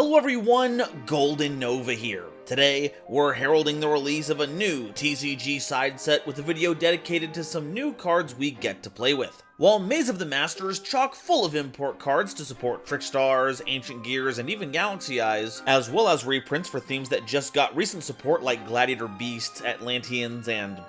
Hello everyone, GoldenNova here. Today, we're heralding the release of a new TCG side set with a video dedicated to some new cards we get to play with. While Maze of the Master is chock full of import cards to support Trickstars, Ancient Gears, and even Galaxy Eyes, as well as reprints for themes that just got recent support like Gladiator Beasts, Atlanteans, and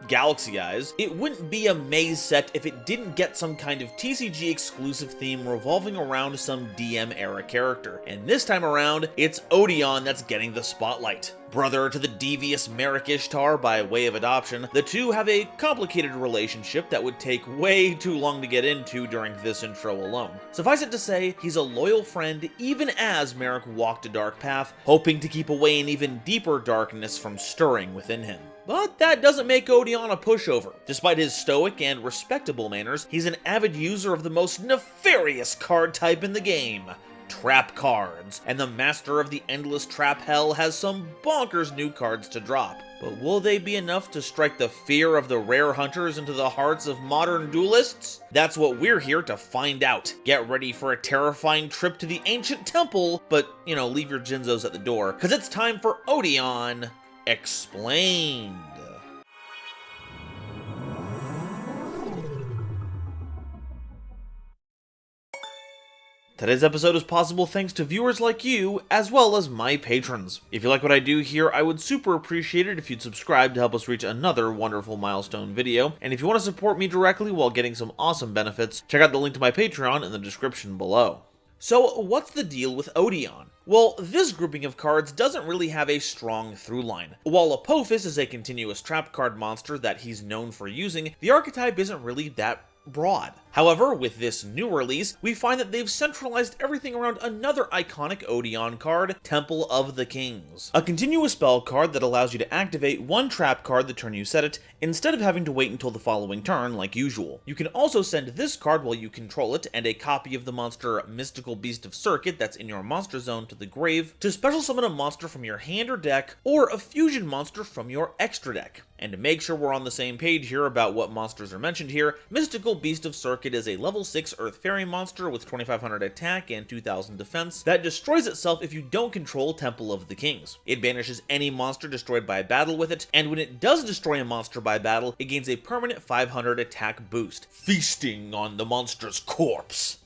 Galaxy Eyes, it wouldn't be a Maze set if it didn't get some kind of TCG exclusive theme revolving around some DM era character. And this time around, it's Odion that's getting the spotlight. Brother to the devious Merrick Ishtar by way of adoption, the two have a complicated relationship that would take way too long to get into during this intro alone. Suffice it to say, he's a loyal friend even as Merrick walked a dark path, hoping to keep away an even deeper darkness from stirring within him. But that doesn't make Odion a pushover. Despite his stoic and respectable manners, he's an avid user of the most nefarious card type in the game, trap cards, and the master of the endless trap hell has some bonkers new cards to drop. But will they be enough to strike the fear of the rare hunters into the hearts of modern duelists? That's what we're here to find out. Get ready for a terrifying trip to the ancient temple, but, leave your Jinzos at the door, because it's time for Odion Explained. Today's episode is possible thanks to viewers like you, as well as my patrons. If you like what I do here, I would super appreciate it if you'd subscribe to help us reach another wonderful milestone video. And if you want to support me directly while getting some awesome benefits, check out the link to my Patreon in the description below. So, what's the deal with Odion? Well, this grouping of cards doesn't really have a strong through line. While Apophis is a continuous trap card monster that he's known for using, the archetype isn't really that broad. However, with this new release, we find that they've centralized everything around another iconic Odion card, Temple of the Kings. A continuous spell card that allows you to activate one trap card the turn you set it, instead of having to wait until the following turn like usual. You can also send this card while you control it, and a copy of the monster Mystical Beast of Serket that's in your monster zone to the grave, to special summon a monster from your hand or deck, or a fusion monster from your extra deck. And to make sure we're on the same page here about what monsters are mentioned here, Mystical Beast of Serket is a level 6 Earth Fairy monster with 2500 attack and 2000 defense that destroys itself if you don't control Temple of the Kings. It banishes any monster destroyed by battle with it, and when it does destroy a monster by battle, it gains a permanent 500 attack boost, feasting on the monster's corpse.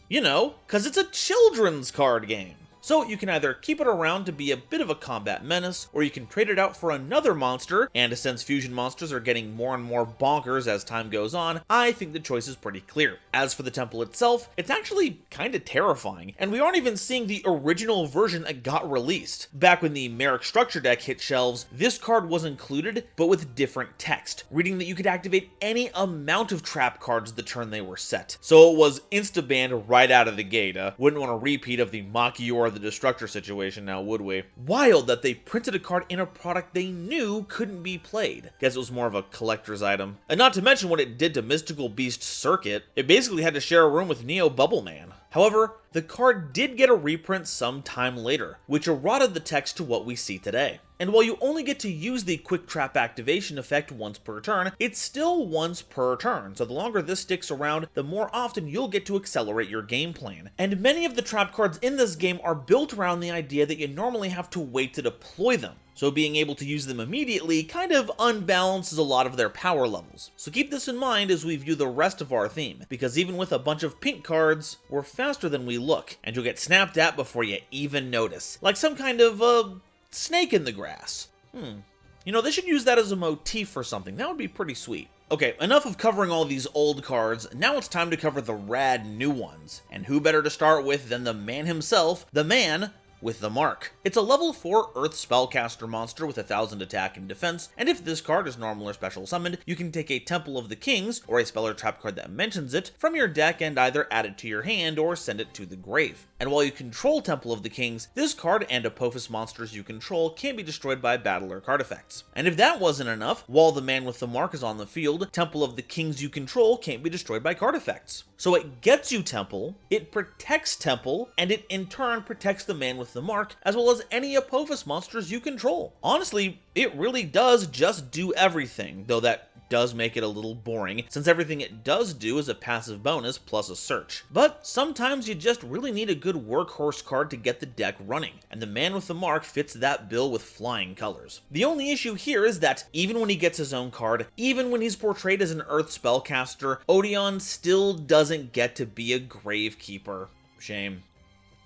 Cause it's a children's card game. So you can either keep it around to be a bit of a combat menace, or you can trade it out for another monster, and since fusion monsters are getting more and more bonkers as time goes on, I think the choice is pretty clear. As for the temple itself, it's actually kinda terrifying, and we aren't even seeing the original version that got released. Back when the Merrick Structure deck hit shelves, this card was included, but with different text, reading that you could activate any amount of trap cards the turn they were set. So it was insta-banned right out of the gate. Wouldn't want a repeat of the Yugioh the Destructor situation now, would we? Wild that they printed a card in a product they knew couldn't be played. Guess it was more of a collector's item. And not to mention what it did to Mystical Beast Serket. It basically had to share a room with Neo Bubbleman. However, the card did get a reprint some time later, which eroded the text to what we see today. And while you only get to use the Quick Trap activation effect once per turn, it's still once per turn, so the longer this sticks around, the more often you'll get to accelerate your game plan. And many of the trap cards in this game are built around the idea that you normally have to wait to deploy them. So being able to use them immediately kind of unbalances a lot of their power levels. So keep this in mind as we view the rest of our theme, because even with a bunch of pink cards, we're faster than we look, and you'll get snapped at before you even notice. Like some kind of, snake in the grass. They should use that as a motif for something. That would be pretty sweet. Okay, enough of covering all these old cards, now it's time to cover the rad new ones. And who better to start with than the man himself, the man with the mark. It's a level 4 Earth Spellcaster monster with 1000 attack and defense, and if this card is normal or special summoned, you can take a Temple of the Kings, or a spell or trap card that mentions it, from your deck and either add it to your hand or send it to the grave. And while you control Temple of the Kings, this card and Apophis monsters you control can be destroyed by battle or card effects. And if that wasn't enough, while the man with the mark is on the field, Temple of the Kings you control can't be destroyed by card effects. So it gets you Temple, it protects Temple, and it in turn protects the man with the mark, as well as any Apophis monsters you control. Honestly, it really does just do everything, though that does make it a little boring, since everything it does do is a passive bonus plus a search. But sometimes you just really need a good workhorse card to get the deck running, and the Man with the Mark fits that bill with flying colors. The only issue here is that even when he gets his own card, even when he's portrayed as an Earth spellcaster, Odion still doesn't get to be a Gravekeeper. Shame.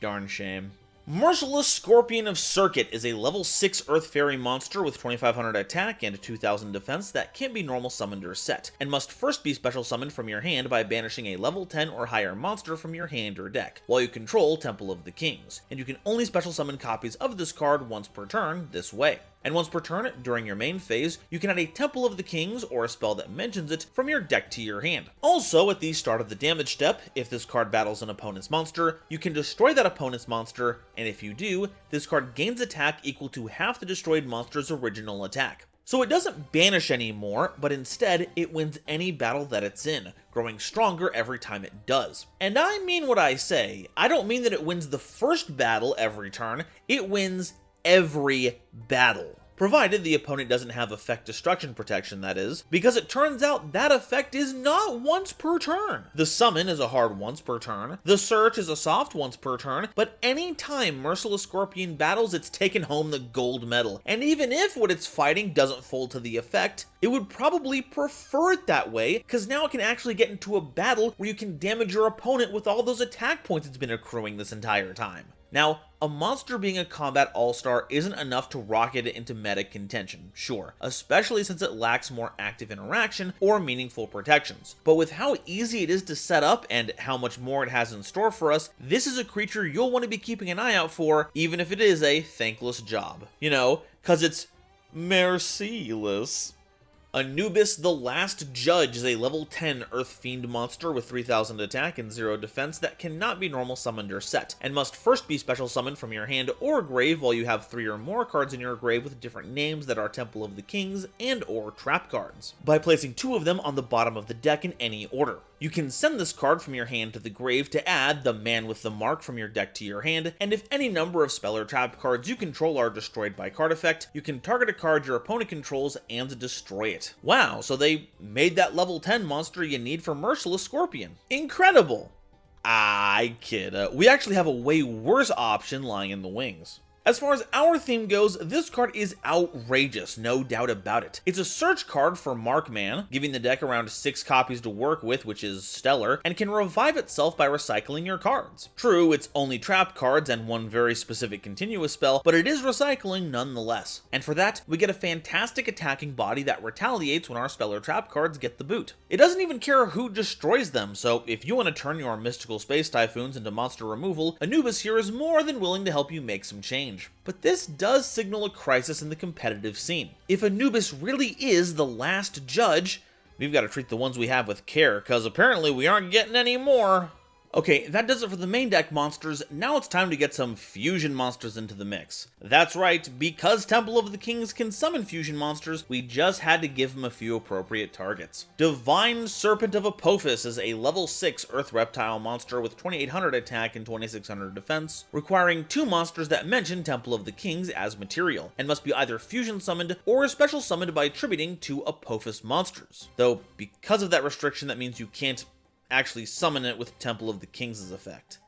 Darn shame. Merciless Scorpion of Serket is a level 6 Earth Fairy monster with 2500 attack and 2000 defense that can't be normal summoned or set, and must first be special summoned from your hand by banishing a level 10 or higher monster from your hand or deck, while you control Temple of the Kings, and you can only special summon copies of this card once per turn this way. And once per turn, during your main phase, you can add a Temple of the Kings or a spell that mentions it from your deck to your hand. Also, at the start of the damage step, if this card battles an opponent's monster, you can destroy that opponent's monster, and if you do, this card gains attack equal to half the destroyed monster's original attack. So it doesn't banish anymore, but instead, it wins any battle that it's in, growing stronger every time it does. And I mean what I say. I don't mean that it wins the first battle every turn, it wins every battle. Provided the opponent doesn't have effect destruction protection, that is, because it turns out that effect is not once per turn. The summon is a hard once per turn, the search is a soft once per turn, but any time Merciless Scorpion battles, it's taken home the gold medal. And even if what it's fighting doesn't fold to the effect, it would probably prefer it that way, because now it can actually get into a battle where you can damage your opponent with all those attack points it's been accruing this entire time. Now, a monster being a combat all-star isn't enough to rocket it into meta contention, sure, especially since it lacks more active interaction or meaningful protections. But with how easy it is to set up and how much more it has in store for us, this is a creature you'll want to be keeping an eye out for, even if it is a thankless job. You know, cause it's merciless. Anubis the Last Judge is a level 10 Earth Fiend monster with 3000 attack and 0 defense that cannot be normal summoned or set, and must first be special summoned from your hand or grave while you have 3 or more cards in your grave with different names that are Temple of the Kings and or trap cards, by placing 2 of them on the bottom of the deck in any order. You can send this card from your hand to the grave to add the Man with the Mark from your deck to your hand, and if any number of spell or trap cards you control are destroyed by card effect, you can target a card your opponent controls and destroy it. Wow, so they made that level 10 monster you need for Merciless Scorpion. Incredible! I kid. We actually have a way worse option lying in the wings. As far as our theme goes, this card is outrageous, no doubt about it. It's a search card for Markman, giving the deck around 6 copies to work with, which is stellar, and can revive itself by recycling your cards. True, it's only trap cards and one very specific continuous spell, but it is recycling nonetheless. And for that, we get a fantastic attacking body that retaliates when our spell or trap cards get the boot. It doesn't even care who destroys them, so if you want to turn your mystical space typhoons into monster removal, Anubis here is more than willing to help you make some change. But this does signal a crisis in the competitive scene. If Anubis really is the last judge, we've got to treat the ones we have with care, because apparently we aren't getting any more. Okay, that does it for the main deck monsters. Now it's time to get some fusion monsters into the mix. That's right, because Temple of the Kings can summon fusion monsters, we just had to give them a few appropriate targets. Divine Serpent of Apophis is a level 6 Earth Reptile monster with 2800 attack and 2600 defense, requiring 2 monsters that mention Temple of the Kings as material, and must be either fusion summoned or special summoned by attributing to Apophis monsters. Though, because of that restriction, that means you can't actually summon it with Temple of the Kings' effect.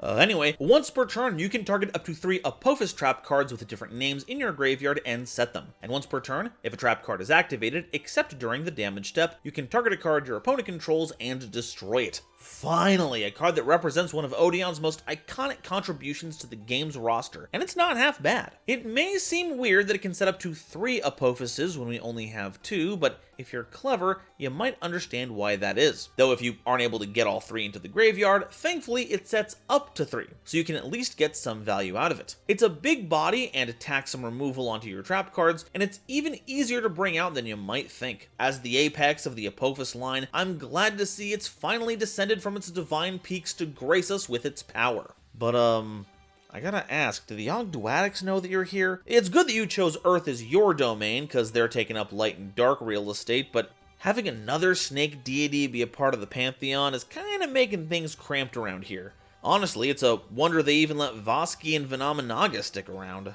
Anyway, once per turn, you can target up to 3 Apophis trap cards with different names in your graveyard and set them. And once per turn, if a trap card is activated, except during the damage step, you can target a card your opponent controls and destroy it. Finally, a card that represents one of Odion's most iconic contributions to the game's roster, and it's not half bad. It may seem weird that it can set up to 3 Apophises when we only have 2, but if you're clever, you might understand why that is. Though if you aren't able to get all 3 into the graveyard, thankfully it sets up to 3, so you can at least get some value out of it. It's a big body and attacks some removal onto your trap cards, and it's even easier to bring out than you might think. As the apex of the Apophis line, I'm glad to see it's finally descended from its divine peaks to grace us with its power. But I gotta ask, do the Yogdoadics know that you're here? It's good that you chose Earth as your domain, because they're taking up light and dark real estate, but having another snake deity be a part of the Pantheon is kinda making things cramped around here. Honestly, it's a wonder they even let Voski and Venomanaga stick around.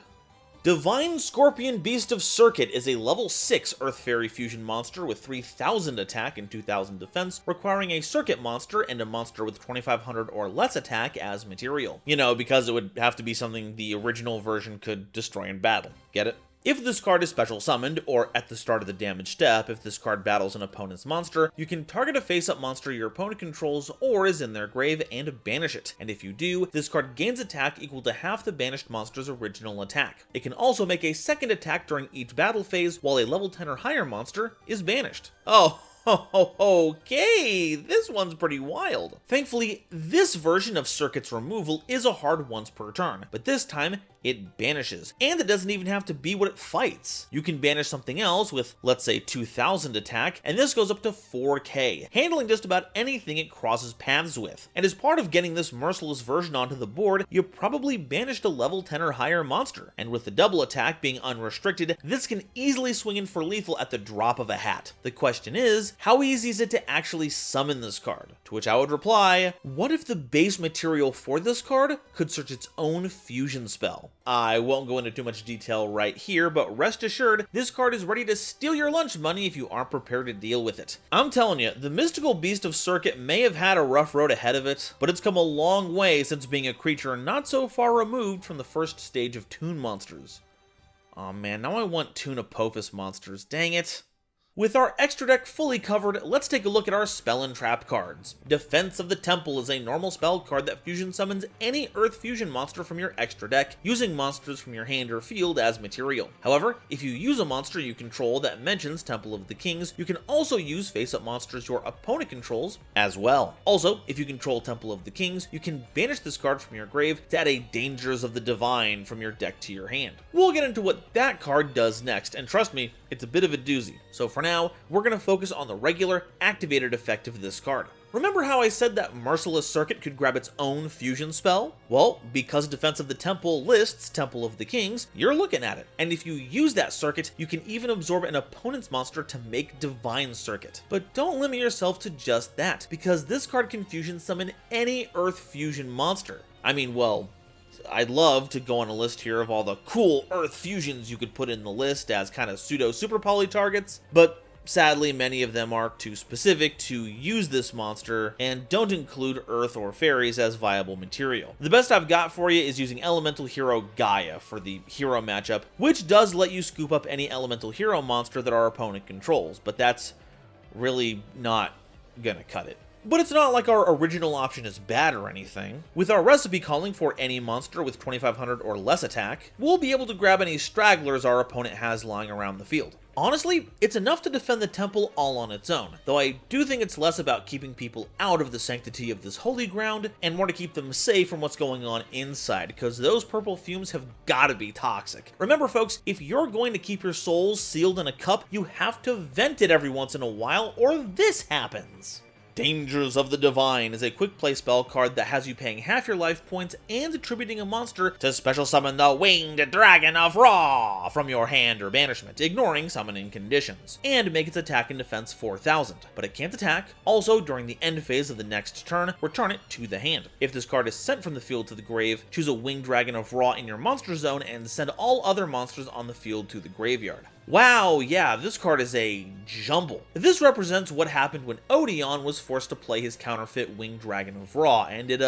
Divine Scorpion Beast of Serket is a level 6 Earth Fairy fusion monster with 3000 attack and 2000 defense, requiring a Serket monster and a monster with 2500 or less attack as material. You know, because it would have to be something the original version could destroy in battle. Get it? If this card is special summoned, or at the start of the damage step, if this card battles an opponent's monster, you can target a face-up monster your opponent controls or is in their grave and banish it. And if you do, this card gains attack equal to half the banished monster's original attack. It can also make a second attack during each battle phase while a level 10 or higher monster is banished. Oh, okay, this one's pretty wild. Thankfully, this version of Serket's removal is a hard once per turn, but this time it banishes, and it doesn't even have to be what it fights. You can banish something else with, let's say, 2000 attack, and this goes up to 4k, handling just about anything it crosses paths with. And as part of getting this merciless version onto the board, you probably banished a level 10 or higher monster, and with the double attack being unrestricted, this can easily swing in for lethal at the drop of a hat. The question is, how easy is it to actually summon this card? To which I would reply, what if the base material for this card could search its own fusion spell? I won't go into too much detail right here, but rest assured, this card is ready to steal your lunch money if you aren't prepared to deal with it. I'm telling you, the mystical beast of Serket may have had a rough road ahead of it, but it's come a long way since being a creature not so far removed from the first stage of Toon monsters. Aw man, now I want Toon Apophis monsters, dang it. With our extra deck fully covered, let's take a look at our spell and trap cards. Defense of the Temple is a normal spell card that fusion summons any Earth fusion monster from your extra deck, using monsters from your hand or field as material. However, if you use a monster you control that mentions Temple of the Kings, you can also use face-up monsters your opponent controls as well. Also, if you control Temple of the Kings, you can banish this card from your grave to add a Dangers of the Divine from your deck to your hand. We'll get into what that card does next, and trust me, it's a bit of a doozy. So for now, we're going to focus on the regular, activated effect of this card. Remember how I said that Merciless Serket could grab its own fusion spell? Well, because Defense of the Temple lists Temple of the Kings, you're looking at it. And if you use that Serket, you can even absorb an opponent's monster to make Divine Serket. But don't limit yourself to just that, because this card can fusion summon any Earth fusion monster. I mean, well, I'd love to go on a list here of all the cool Earth fusions you could put in the list as kind of pseudo super poly targets, but sadly many of them are too specific to use this monster and don't include Earth or Fairies as viable material. The best I've got for you is using Elemental Hero Gaia for the hero matchup, which does let you scoop up any Elemental Hero monster that our opponent controls, but that's really not gonna cut it. But it's not like our original option is bad or anything. With our recipe calling for any monster with 2500 or less attack, we'll be able to grab any stragglers our opponent has lying around the field. Honestly, it's enough to defend the temple all on its own, though I do think it's less about keeping people out of the sanctity of this holy ground and more to keep them safe from what's going on inside, because those purple fumes have gotta be toxic. Remember folks, if you're going to keep your souls sealed in a cup, you have to vent it every once in a while or this happens. Dangers of the Divine is a quick play spell card that has you paying half your life points and attributing a monster to special summon the Winged Dragon of Ra from your hand or banishment, ignoring summoning conditions, and make its attack and defense 4000, but it can't attack. Also, during the end phase of the next turn, return it to the hand. If this card is sent from the field to the grave, choose a Winged Dragon of Ra in your monster zone and send all other monsters on the field to the graveyard. Wow, yeah, this card is a jumble. This represents what happened when Odion was forced to play his counterfeit Winged Dragon of Ra, and it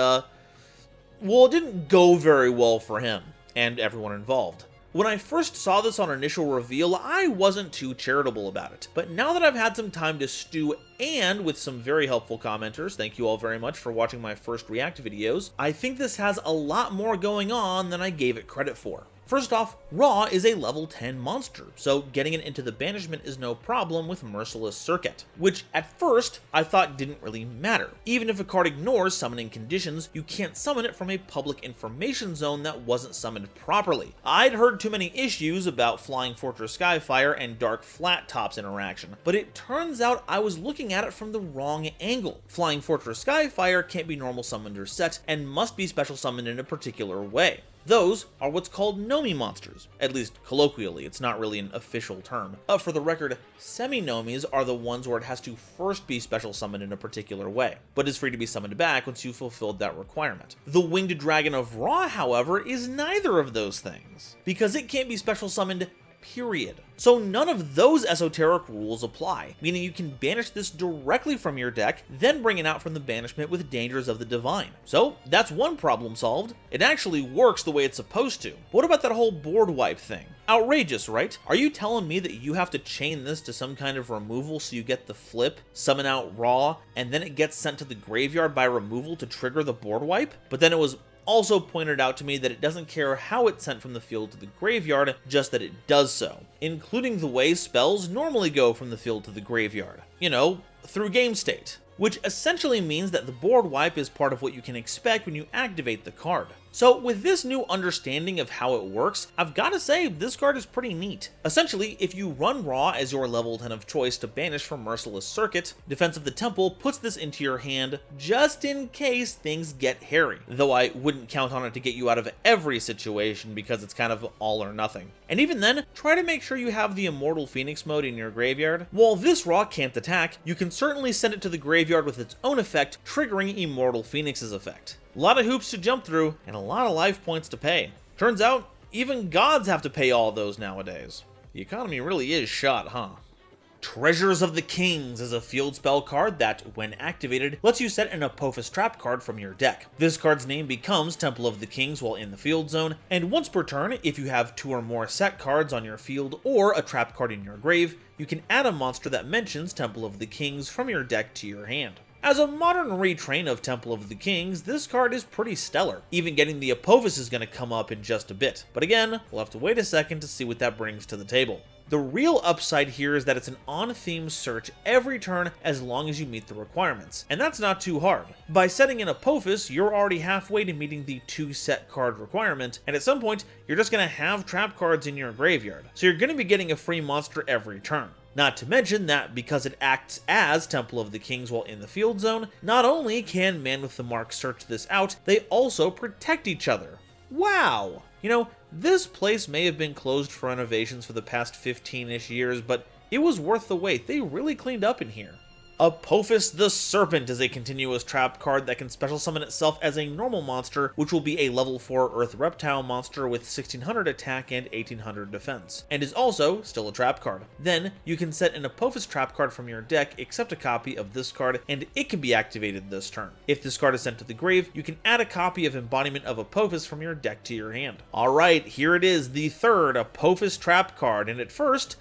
didn't go very well for him, and everyone involved. When I first saw this on initial reveal, I wasn't too charitable about it, but now that I've had some time to stew and with some very helpful commenters, thank you all very much for watching my first react videos, I think this has a lot more going on than I gave it credit for. First off, Ra is a level 10 monster, so getting it into the banishment is no problem with Merciless Serket, which at first I thought didn't really matter. Even if a card ignores summoning conditions, you can't summon it from a public information zone that wasn't summoned properly. I'd heard too many issues about Flying Fortress Skyfire and Dark Flat Top's interaction, but it turns out I was looking at it from the wrong angle. Flying Fortress Skyfire can't be normal summoned or set, and must be special summoned in a particular way. Those are what's called no semi-monsters, at least colloquially, it's not really an official term. For the record, semi-nomis are the ones where it has to first be special summoned in a particular way, but is free to be summoned back once you've fulfilled that requirement. The Winged Dragon of Ra, however, is neither of those things, because it can't be special summoned, period. So none of those esoteric rules apply, meaning you can banish this directly from your deck, then bring it out from the banishment with Dangers of the Divine. So that's one problem solved. It actually works the way it's supposed to. But what about that whole board wipe thing? Outrageous, right? Are you telling me that you have to chain this to some kind of removal so you get the flip, summon out Ra, and then it gets sent to the graveyard by removal to trigger the board wipe? But then it was also pointed out to me that it doesn't care how it's sent from the field to the graveyard, just that it does so, including the way spells normally go from the field to the graveyard. You know, through game state. Which essentially means that the board wipe is part of what you can expect when you activate the card. So with this new understanding of how it works, I've gotta say this card is pretty neat. Essentially, if you run Ra as your level 10 of choice to banish from Merciless Serket, Defense of the Temple puts this into your hand just in case things get hairy, though I wouldn't count on it to get you out of every situation because it's kind of all or nothing. And even then, try to make sure you have the Immortal Phoenix mode in your graveyard. While this Ra can't attack, you can certainly send it to the graveyard with its own effect, triggering Immortal Phoenix's effect. A lot of hoops to jump through, and a lot of life points to pay. Turns out, even gods have to pay all those nowadays. The economy really is shot, huh? Treasures of the Kings is a field spell card that, when activated, lets you set an Apophis trap card from your deck. This card's name becomes Temple of the Kings while in the field zone, and once per turn, if you have 2 or more set cards on your field or a trap card in your grave, you can add a monster that mentions Temple of the Kings from your deck to your hand. As a modern retrain of Temple of the Kings, this card is pretty stellar. Even getting the Apophis is going to come up in just a bit. But again, we'll have to wait a second to see what that brings to the table. The real upside here is that it's an on-theme search every turn as long as you meet the requirements, and that's not too hard. By setting an Apophis, you're already halfway to meeting the 2 set card requirement, and at some point, you're just going to have trap cards in your graveyard, so you're going to be getting a free monster every turn. Not to mention that because it acts as Temple of the Kings while in the field zone, not only can Man with the Mark search this out, they also protect each other. Wow! You know, this place may have been closed for renovations for the past 15-ish years, but it was worth the wait. They really cleaned up in here. Apophis the Serpent is a continuous trap card that can special summon itself as a normal monster, which will be a level 4 Earth Reptile monster with 1600 attack and 1800 defense, and is also still a trap card. Then, you can set an Apophis trap card from your deck, except a copy of this card, and it can be activated this turn. If this card is sent to the grave, you can add a copy of Embodiment of Apophis from your deck to your hand. Alright, here it is, the third Apophis trap card, and at first,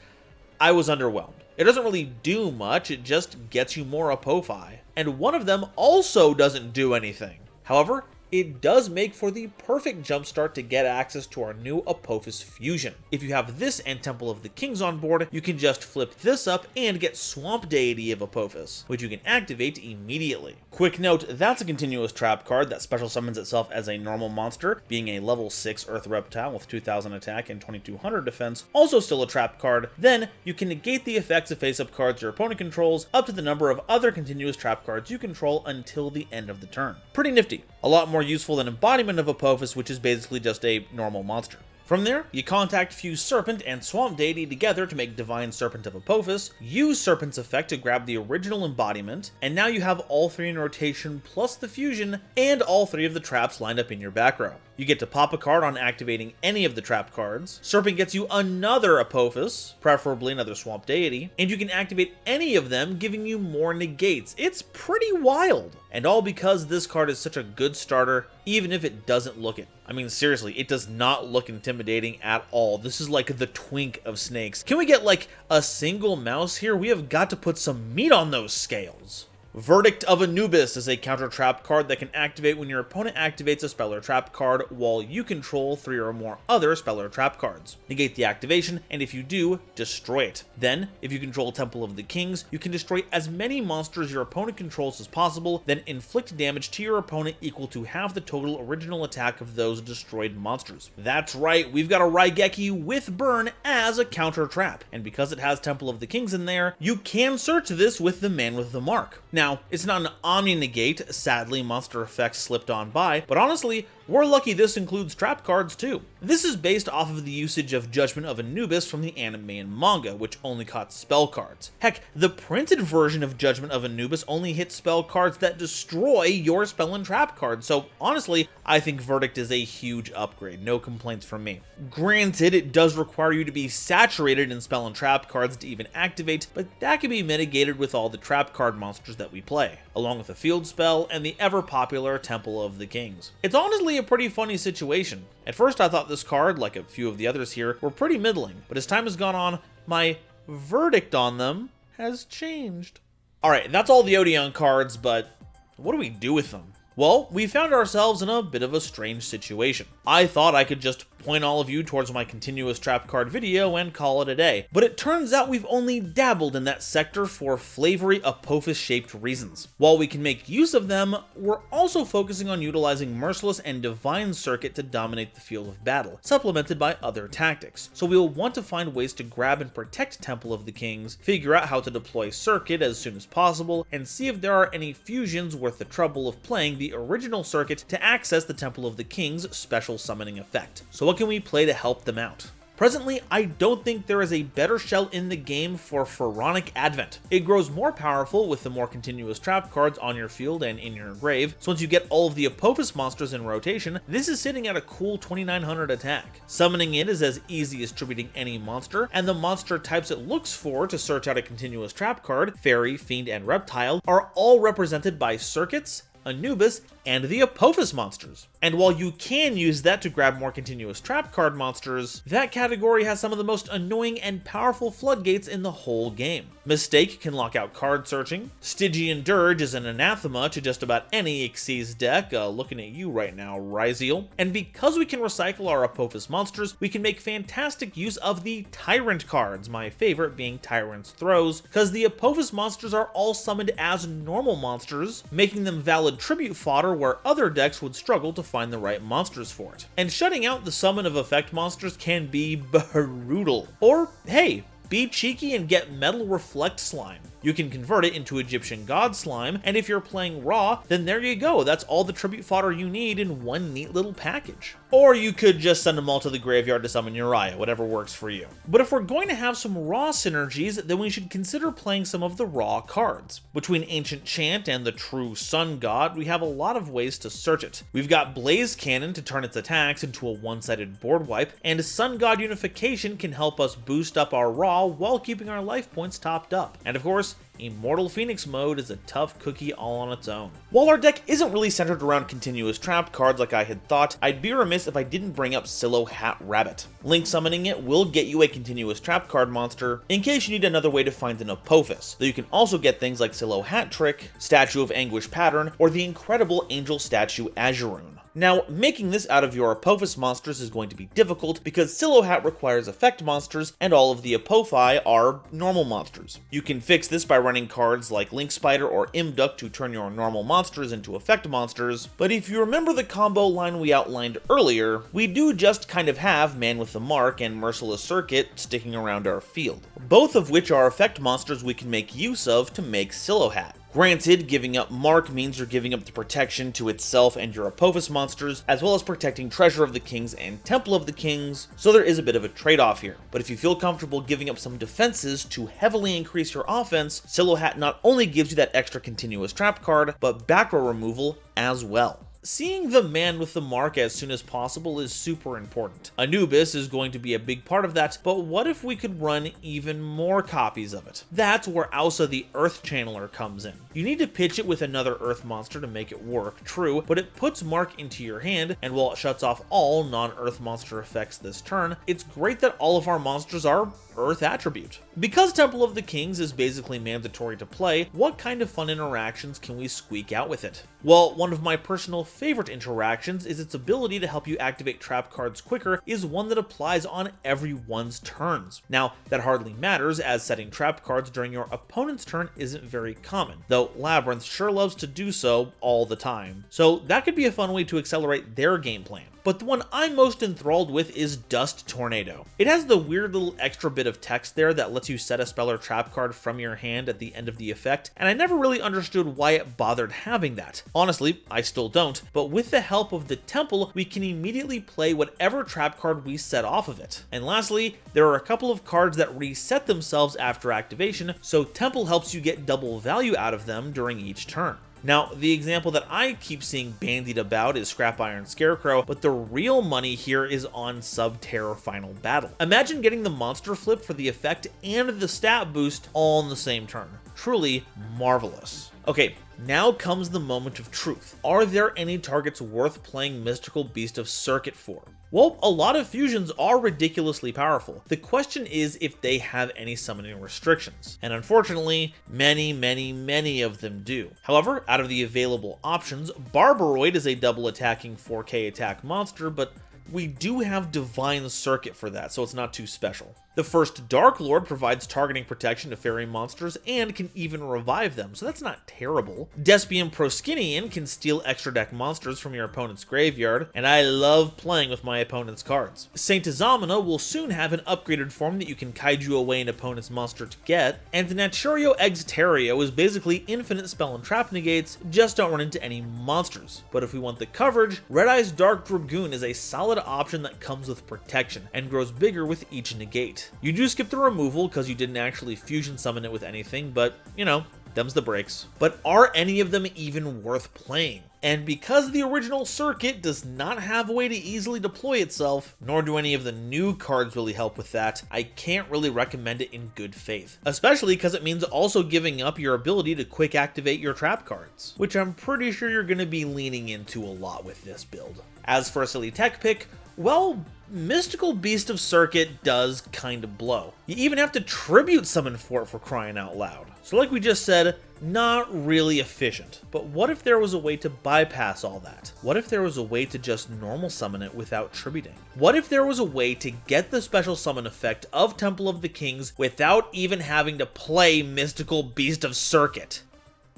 I was underwhelmed. It doesn't really do much, it just gets you more Apophi. And one of them also doesn't do anything. However, it does make for the perfect jumpstart to get access to our new Apophis fusion. If you have this and Temple of the Kings on board, you can just flip this up and get Swamp Deity of Apophis, which you can activate immediately. Quick note, that's a continuous trap card that special summons itself as a normal monster, being a level 6 Earth Reptile with 2000 attack and 2200 defense, also still a trap card. Then, you can negate the effects of face-up cards your opponent controls up to the number of other continuous trap cards you control until the end of the turn. Pretty nifty. A lot more useful than Embodiment of Apophis, which is basically just a normal monster. From there, you contact Fuse Serpent and Swamp Deity together to make Divine Serpent of Apophis, use Serpent's effect to grab the original embodiment, and now you have all 3 in rotation plus the fusion, and all 3 of the traps lined up in your back row. You get to pop a card on activating any of the trap cards, Serpent gets you another Apophis, preferably another Swamp Deity, and you can activate any of them, giving you more negates. It's pretty wild! And all because this card is such a good starter, even if it doesn't look it. I mean, seriously, it does not look intimidating at all. This is like the twink of snakes. Can we get like a single mouse here? We have got to put some meat on those scales. Verdict of Anubis is a counter trap card that can activate when your opponent activates a spell or trap card while you control 3 or more other spell or trap cards. Negate the activation, and if you do, destroy it. Then, if you control Temple of the Kings, you can destroy as many monsters your opponent controls as possible, then inflict damage to your opponent equal to half the total original attack of those destroyed monsters. That's right, we've got a Raigeki with Burn as a counter trap, and because it has Temple of the Kings in there, you can search this with the Man with the Mark. Now, it's not an Omni-Negate, sadly monster effects slipped on by, but honestly, We're lucky this includes trap cards too. This is based off of the usage of Judgment of Anubis from the anime and manga, which only caught spell cards. Heck, the printed version of Judgment of Anubis only hits spell cards that destroy your spell and trap cards, so honestly, I think Verdict is a huge upgrade, no complaints from me. Granted, it does require you to be saturated in spell and trap cards to even activate, but that can be mitigated with all the trap card monsters that we play, along with a field spell and the ever-popular Temple of the Kings. It's honestly a pretty funny situation. At first I thought this card, like a few of the others here, were pretty middling, but as time has gone on, my verdict on them has changed. Alright, that's all the Odion cards, but what do we do with them? Well, we found ourselves in a bit of a strange situation. I thought I could just point all of you towards my continuous trap card video and call it a day, but it turns out we've only dabbled in that sector for flavory Apophis shaped reasons. While we can make use of them, we're also focusing on utilizing Merciless and Divine Serket to dominate the field of battle, supplemented by other tactics. So we'll want to find ways to grab and protect Temple of the Kings, figure out how to deploy Serket as soon as possible, and see if there are any fusions worth the trouble of playing the original Serket to access the Temple of the King's special summoning effect. So what can we play to help them out? Presently, I don't think there is a better shell in the game for Pharaonic Advent. It grows more powerful with the more continuous trap cards on your field and in your grave, so once you get all of the Apophis monsters in rotation, this is sitting at a cool 2900 attack. Summoning it is as easy as tributing any monster, and the monster types it looks for to search out a continuous trap card, Fairy, Fiend, and Reptile, are all represented by Serkets, Anubis, and the Apophis monsters. And while you can use that to grab more continuous trap card monsters, that category has some of the most annoying and powerful floodgates in the whole game. Mistake can lock out card searching, Stygian Dirge is an anathema to just about any Xyz deck, looking at you right now, Ryzeal, and because we can recycle our Apophis monsters, we can make fantastic use of the Tyrant cards, my favorite being Tyrant's Throws, because the Apophis monsters are all summoned as normal monsters, making them valid tribute fodder where other decks would struggle to find the right monsters for it. And shutting out the summon of effect monsters can be brutal. Or, hey, be cheeky and get Metal Reflect Slime. You can convert it into Egyptian God Slime, and if you're playing raw, then there you go, that's all the tribute fodder you need in one neat little package. Or you could just send them all to the graveyard to summon Uriah, whatever works for you. But if we're going to have some raw synergies, then we should consider playing some of the raw cards. Between Ancient Chant and the True Sun God, we have a lot of ways to search it. We've got Blaze Cannon to turn its attacks into a one-sided board wipe, and Sun God Unification can help us boost up our raw while keeping our life points topped up. And of course, Immortal Phoenix mode is a tough cookie all on its own. While our deck isn't really centered around continuous trap cards like I had thought, I'd be remiss if I didn't bring up Silo Hat Rabbit. Link summoning it will get you a continuous trap card monster in case you need another way to find an Apophis, though you can also get things like Silo Hat Trick, Statue of Anguish Pattern, or the incredible Angel Statue Azuroon. Now, making this out of your Apophis monsters is going to be difficult because Silo Hat requires effect monsters and all of the Apophi are normal monsters. You can fix this by running cards like Link Spider or Imduck to turn your normal monsters into effect monsters, but if you remember the combo line we outlined earlier, we do just kind of have Man with the Mark and Merciless Serket sticking around our field, both of which are effect monsters we can make use of to make Silo Hat. Granted, giving up Mark means you're giving up the protection to itself and your Apophis monsters, as well as protecting Treasure of the Kings and Temple of the Kings, so there is a bit of a trade-off here. But if you feel comfortable giving up some defenses to heavily increase your offense, Silo Hat not only gives you that extra continuous trap card, but back row removal as well. Seeing the Man with the Mark as soon as possible is super important. Anubis is going to be a big part of that, but what if we could run even more copies of it? That's where Ausa the Earth Channeler comes in. You need to pitch it with another Earth monster to make it work, true, but it puts Mark into your hand, and while it shuts off all non-Earth monster effects this turn, it's great that all of our monsters are Earth attribute. Because Temple of the Kings is basically mandatory to play, what kind of fun interactions can we squeak out with it? Well, one of my personal favorite interactions is its ability to help you activate trap cards quicker is one that applies on everyone's turns. Now, that hardly matters as setting trap cards during your opponent's turn isn't very common, though Labyrinth sure loves to do so all the time. So that could be a fun way to accelerate their game plan. But the one I'm most enthralled with is Dust Tornado. It has the weird little extra bit of text there that lets you set a spell or trap card from your hand at the end of the effect, and I never really understood why it bothered having that. Honestly, I still don't, out, but with the help of the temple, we can immediately play whatever trap card we set off of it. And lastly, there are a couple of cards that reset themselves after activation, so temple helps you get double value out of them during each turn. Now, the example that I keep seeing bandied about is Scrap Iron Scarecrow, but the real money here is on Sub-Terror Final Battle. Imagine getting the monster flip for the effect and the stat boost all in the same turn. Truly marvelous. Okay, now comes the moment of truth. Are there any targets worth playing Mystical Beast of Serket for? Well, a lot of fusions are ridiculously powerful. The question is if they have any summoning restrictions. And unfortunately, many of them do. However, out of the available options, Barbaroid is a double attacking 4K attack monster, but we do have Divine Serket for that, so it's not too special. The first Dark Lord provides targeting protection to fairy monsters and can even revive them, so that's not terrible. Despian Proskinian can steal extra deck monsters from your opponent's graveyard, and I love playing with my opponent's cards. Saint Izamina will soon have an upgraded form that you can kaiju away an opponent's monster to get, and the Naturio Exterio is basically infinite spell and trap negates, just don't run into any monsters. But if we want the coverage, Red Eye's Dark Dragoon is a solid option that comes with protection, and grows bigger with each negate. You do skip the removal because you didn't actually fusion summon it with anything, but you know, them's the breaks. But are any of them even worth playing? And because the original Serket does not have a way to easily deploy itself, nor do any of the new cards really help with that, I can't really recommend it in good faith. Especially because it means also giving up your ability to quick activate your trap cards, which I'm pretty sure you're going to be leaning into a lot with this build. As for a silly tech pick, well, Mystical Beast of Serket does kind of blow. You even have to tribute summon for it, for crying out loud. So like we just said, not really efficient. But what if there was a way to bypass all that? What if there was a way to just normal summon it without tributing? What if there was a way to get the special summon effect of Temple of the Kings without even having to play Mystical Beast of Serket?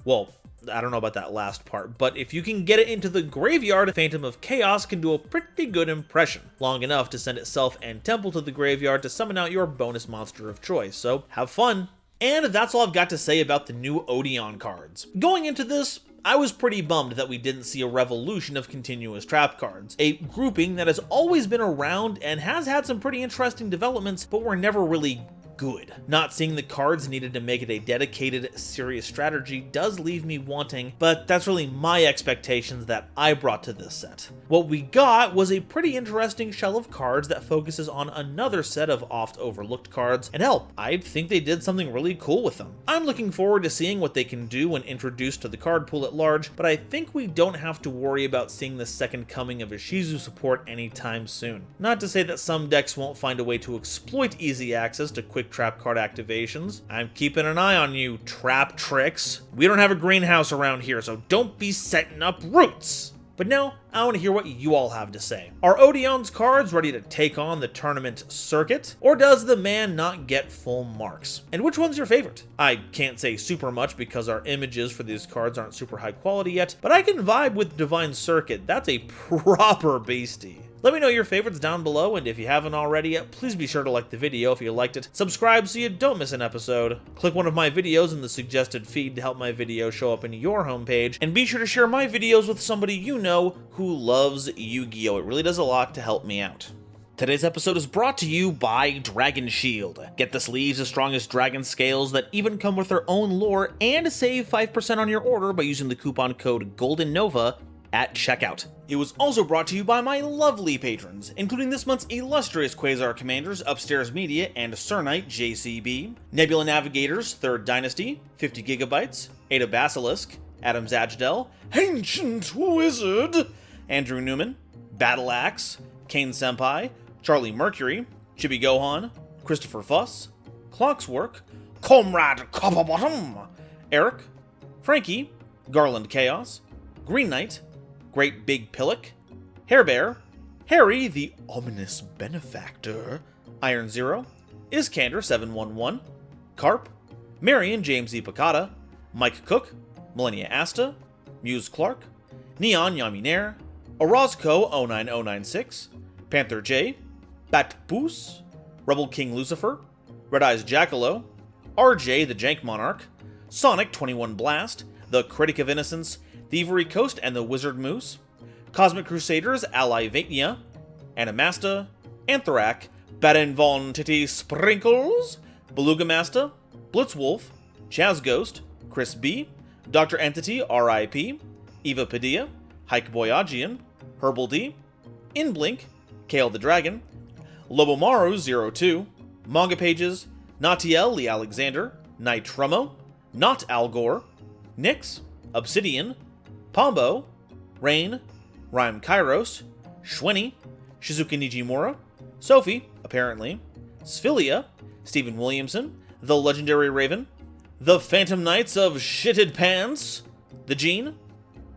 Well, I don't know about that last part, but if you can get it into the graveyard, Phantom of Chaos can do a pretty good impression, long enough to send itself and Temple to the graveyard to summon out your bonus monster of choice, so have fun. And that's all I've got to say about the new Odion cards. Going into this, I was pretty bummed that we didn't see a revolution of continuous trap cards, a grouping that has always been around and has had some pretty interesting developments, but were never really good. Not seeing the cards needed to make it a dedicated, serious strategy does leave me wanting, but that's really my expectations that I brought to this set. What we got was a pretty interesting shell of cards that focuses on another set of oft overlooked cards, and hell, I think they did something really cool with them. I'm looking forward to seeing what they can do when introduced to the card pool at large, but I think we don't have to worry about seeing the second coming of Ishizu support anytime soon. Not to say that some decks won't find a way to exploit easy access to quick trap card activations. I'm keeping an eye on you, trap tricks. We don't have a greenhouse around here, so don't be setting up roots. But now, I want to hear what you all have to say. Are Odion's cards ready to take on the tournament circuit? Or does the man not get full marks? And which one's your favorite? I can't say super much because our images for these cards aren't super high quality yet, but I can vibe with Divine Serket. That's a proper beastie. Let me know your favorites down below, and if you haven't already, please be sure to like the video if you liked it, subscribe so you don't miss an episode, click one of my videos in the suggested feed to help my video show up in your homepage, and be sure to share my videos with somebody you know who loves Yu-Gi-Oh! It really does a lot to help me out. Today's episode is brought to you by Dragon Shield. Get the sleeves as strong as dragon scales that even come with their own lore, and save 5% on your order by using the coupon code GoldenNova at checkout. It was also brought to you by my lovely patrons, including this month's illustrious Quasar Commanders, Upstairs Media, and Cernite JCB, Nebula Navigators, 3rd Dynasty, 50 Gigabytes, Ada Basilisk, Adam Zajdel, Ancient Wizard, Andrew Newman, Battle Axe, Kane Senpai, Charlie Mercury, Chibi Gohan, Christopher Fuss, Clockswork, Comrade Copperbottom, Eric, Frankie, Garland Chaos, Green Knight, Great Big Pillock, Hair Bear, Harry the Ominous Benefactor, Iron Zero, Iskander 711, Carp, Marion James E. Picata, Mike Cook, Millennia Asta, Muse Clark, Neon Yaminair, Orozco 09096, Panther J, Bat Poos, Rebel King Lucifer, Red Eyes Jackalow, RJ the Jank Monarch, Sonic 21 Blast, The Critic of Innocence, Thievery Coast and the Wizard Moose, Cosmic Crusaders Ally Vaitnia, Animasta, Anthrak, Baden von Titty Sprinkles, Beluga Masta, Blitzwolf, Chaz Ghost, Chris B, Dr. Entity RIP, Eva Padilla, Hikeboy Odion, Herbal D, Inblink, Kale the Dragon, Lobomaru 02, Manga Pages, Natiel Lee Alexander, Night Trummo, Not Al Gore, Nyx, Obsidian, Pombo, Rain, Rhyme Kairos, Schwenny, Shizuka Nijimura, Sophie, apparently, Sphilia, Stephen Williamson, The Legendary Raven, The Phantom Knights of Shitted Pants, The Gene,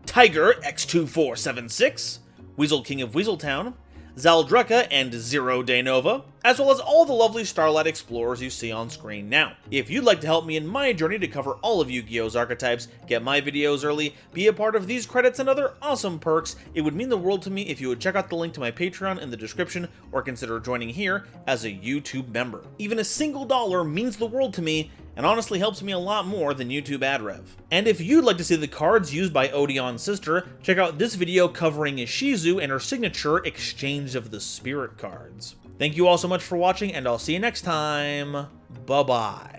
Tiger X2476, Weasel King of Weaseltown, Zaldreka and Zero Day Nova, as well as all the lovely Starlight Explorers you see on screen now. If you'd like to help me in my journey to cover all of Yu-Gi-Oh's archetypes, get my videos early, be a part of these credits and other awesome perks, it would mean the world to me if you would check out the link to my Patreon in the description or consider joining here as a YouTube member. Even a single dollar means the world to me and honestly helps me a lot more than YouTube ad rev. And if you'd like to see the cards used by Odion's sister, check out this video covering Ishizu and her signature Exchange of the Spirit cards. Thank you all so much for watching, and I'll see you next time. Bye-bye.